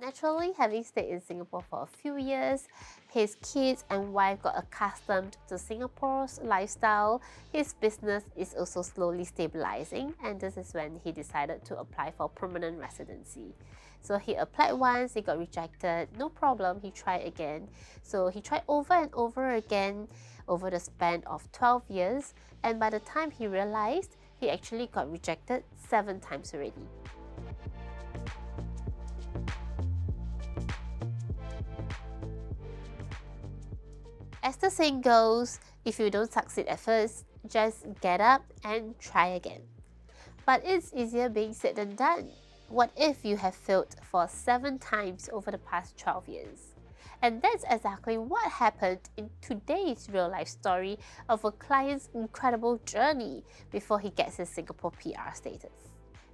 Naturally, having stayed in Singapore for a few years, his kids and wife got accustomed to Singapore's lifestyle. His business is also slowly stabilizing, and this is when he decided to apply for permanent residency. So he applied once, he got rejected, no problem, he tried again. So he tried over and over again over the span of 12 years, and by the time he realized, he actually got rejected 7 times already. As the saying goes, if you don't succeed at first, just get up and try again. But it's easier being said than done. What if you have failed for 7 times over the past 12 years? And that's exactly what happened in today's real life story of a client's incredible journey before he gets his Singapore PR status.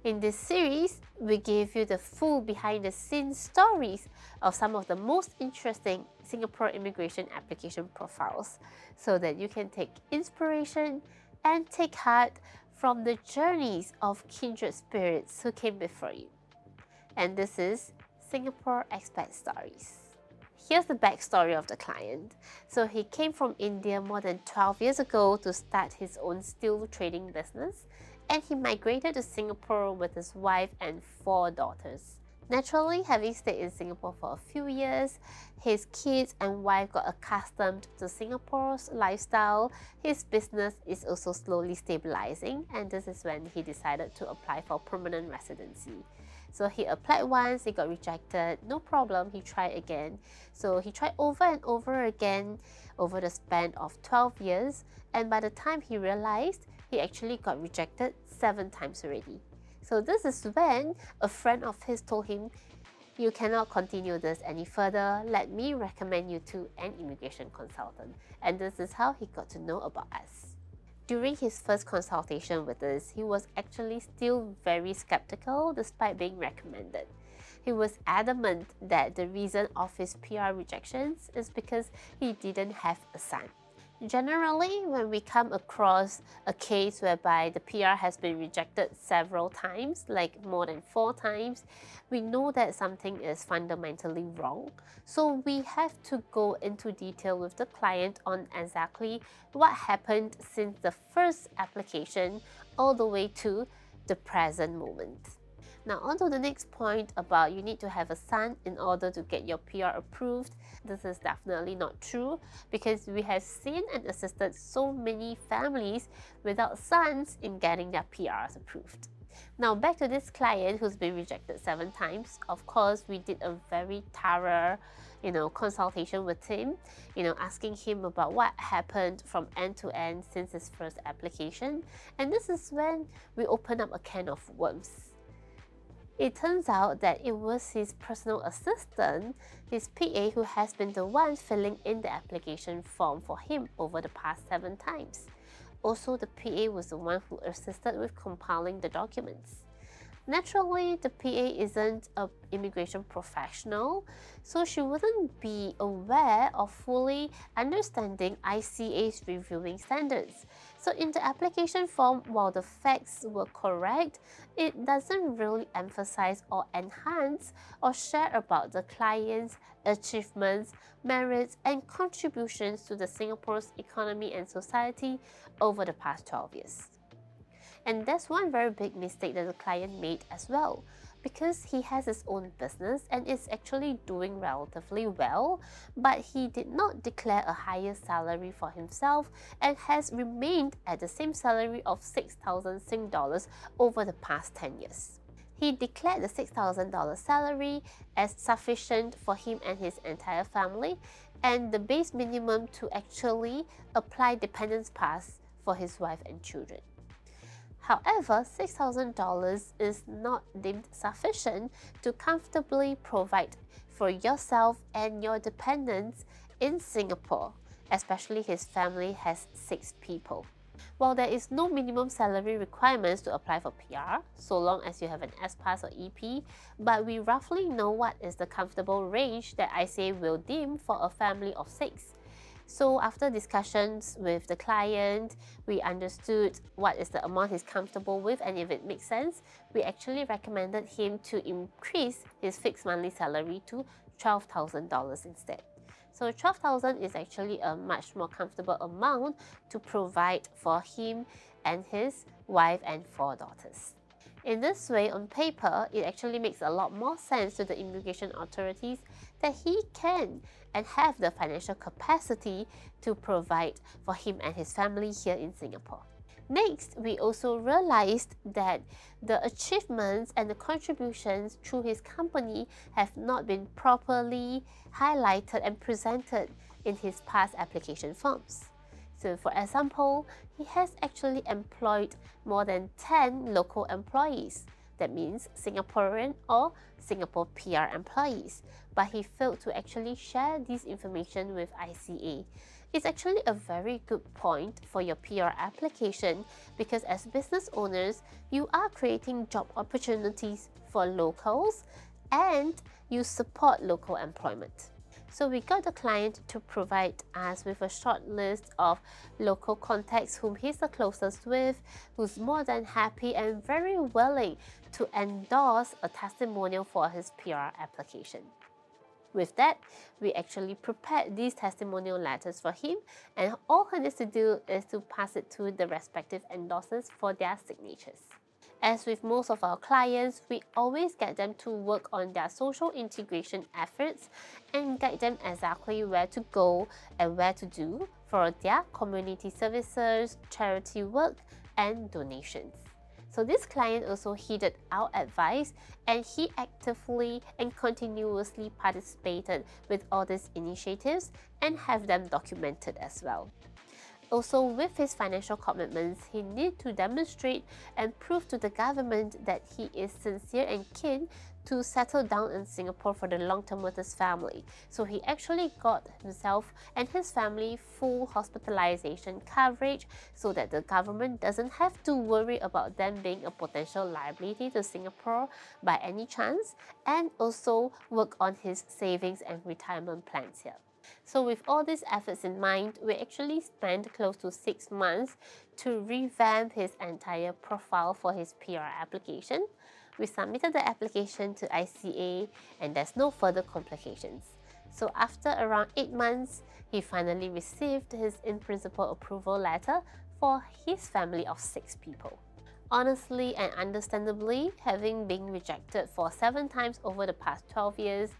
In this series, we give you the full behind-the-scenes stories of some of the most interesting Singapore immigration application profiles so that you can take inspiration and take heart from the journeys of kindred spirits who came before you. And this is Singapore Expat Stories. Here's the backstory of the client. So he came from India more than 12 years ago to start his own steel trading business, and he migrated to Singapore with his wife and 4 daughters. Naturally, having stayed in Singapore for a few years, his kids and wife got accustomed to Singapore's lifestyle. His business is also slowly stabilizing, and this is when he decided to apply for permanent residency. So he applied once, he got rejected, no problem, he tried again. So he tried over and over again over the span of 12 years, and by the time he realized, he actually got rejected 7 times already. So this is when a friend of his told him, "You cannot continue this any further, let me recommend you to an immigration consultant." And this is how he got to know about us. During his first consultation with us, he was actually still very skeptical despite being recommended. He was adamant that the reason of his PR rejections is because he didn't have a son. Generally, when we come across a case whereby the PR has been rejected several times, like more than 4 times, we know that something is fundamentally wrong. So we have to go into detail with the client on exactly what happened since the first application all the way to the present moment. Now on to the next point about you need to have a son in order to get your PR approved. This is definitely not true because we have seen and assisted so many families without sons in getting their PRs approved. Now back to this client who's been rejected 7 times. Of course, we did a very thorough consultation with him, asking him about what happened from end to end since his first application. And this is when we open up a can of worms. It turns out that it was his personal assistant, his PA, who has been the one filling in the application form for him over the past 7 times. Also, the PA was the one who assisted with compiling the documents. Naturally, the PA isn't an immigration professional, so she wouldn't be aware of fully understanding ICA's reviewing standards. So in the application form, while the facts were correct, it doesn't really emphasize or enhance or share about the client's achievements, merits, and contributions to the Singapore's economy and society over the past 12 years. And that's one very big mistake that the client made as well, because he has his own business and is actually doing relatively well, but he did not declare a higher salary for himself and has remained at the same salary of 6,000 Sing dollars over the past 10 years. He declared the $6,000 salary as sufficient for him and his entire family, and the base minimum to actually apply dependence pass for his wife and children. However, $6,000 is not deemed sufficient to comfortably provide for yourself and your dependents in Singapore, especially his family has 6 people. While there is no minimum salary requirements to apply for PR, so long as you have an S-Pass or EP, but we roughly know what is the comfortable range that ICA will deem for a family of 6. So after discussions with the client, we understood what is the amount he's comfortable with, and if it makes sense, we actually recommended him to increase his fixed monthly salary to $12,000 instead. So 12,000 is actually a much more comfortable amount to provide for him and his wife and 4 daughters. In this way, on paper, it actually makes a lot more sense to the immigration authorities that he can and have the financial capacity to provide for him and his family here in Singapore. Next, we also realized that the achievements and the contributions through his company have not been properly highlighted and presented in his past application forms. So for example, he has actually employed more than 10 local employees. That means Singaporean or Singapore PR employees. But he failed to actually share this information with ICA. It's actually a very good point for your PR application because as business owners, you are creating job opportunities for locals and you support local employment. So we got the client to provide us with a short list of local contacts whom he's the closest with, who's more than happy and very willing to endorse a testimonial for his PR application. With that, we actually prepared these testimonial letters for him, and all he needs to do is to pass it to the respective endorsers for their signatures. As with most of our clients, we always get them to work on their social integration efforts and guide them exactly where to go and where to do for their community services, charity work, and donations. So this client also heeded our advice and he actively and continuously participated with all these initiatives and have them documented as well. Also, with his financial commitments, he needs to demonstrate and prove to the government that he is sincere and keen to settle down in Singapore for the long term with his family. So he actually got himself and his family full hospitalization coverage so that the government doesn't have to worry about them being a potential liability to Singapore by any chance, and also work on his savings and retirement plans here. So with all these efforts in mind, we actually spent close to 6 months to revamp his entire profile for his PR application. We submitted the application to ICA and there's no further complications. So after around 8 months, he finally received his in-principle approval letter for his family of 6 people. Honestly and understandably, having been rejected for 7 times over the past 12 years,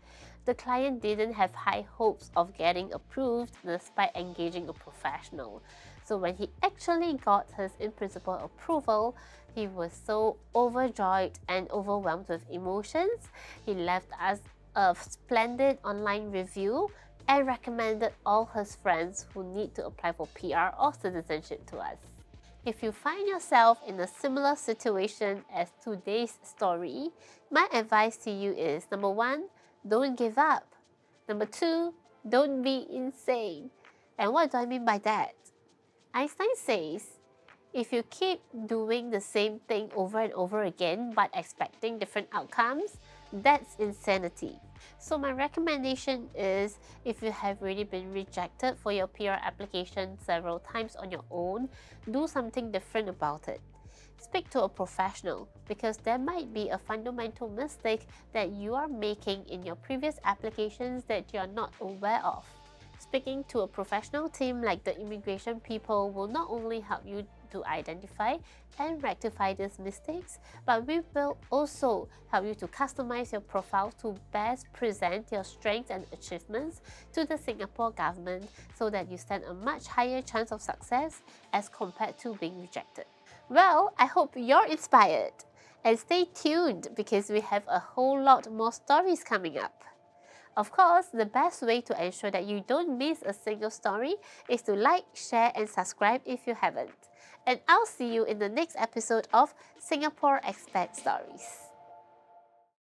the client didn't have high hopes of getting approved despite engaging a professional. So when he actually got his in-principle approval, he was so overjoyed and overwhelmed with emotions. He left us a splendid online review and recommended all his friends who need to apply for PR or citizenship to us. If you find yourself in a similar situation as today's story, my advice to you is number 1, don't give up. Number 2, don't be insane. And what do I mean by that? Einstein says, if you keep doing the same thing over and over again but expecting different outcomes, that's insanity. So my recommendation is, if you have already been rejected for your PR application several times on your own, do something different about it. Speak to a professional because there might be a fundamental mistake that you are making in your previous applications that you are not aware of. Speaking to a professional team like the immigration people will not only help you to identify and rectify these mistakes, but we will also help you to customize your profile to best present your strengths and achievements to the Singapore government so that you stand a much higher chance of success as compared to being rejected. Well, I hope you're inspired and stay tuned because we have a whole lot more stories coming up. Of course, the best way to ensure that you don't miss a single story is to like, share and subscribe if you haven't. And I'll see you in the next episode of Singapore Expat Stories.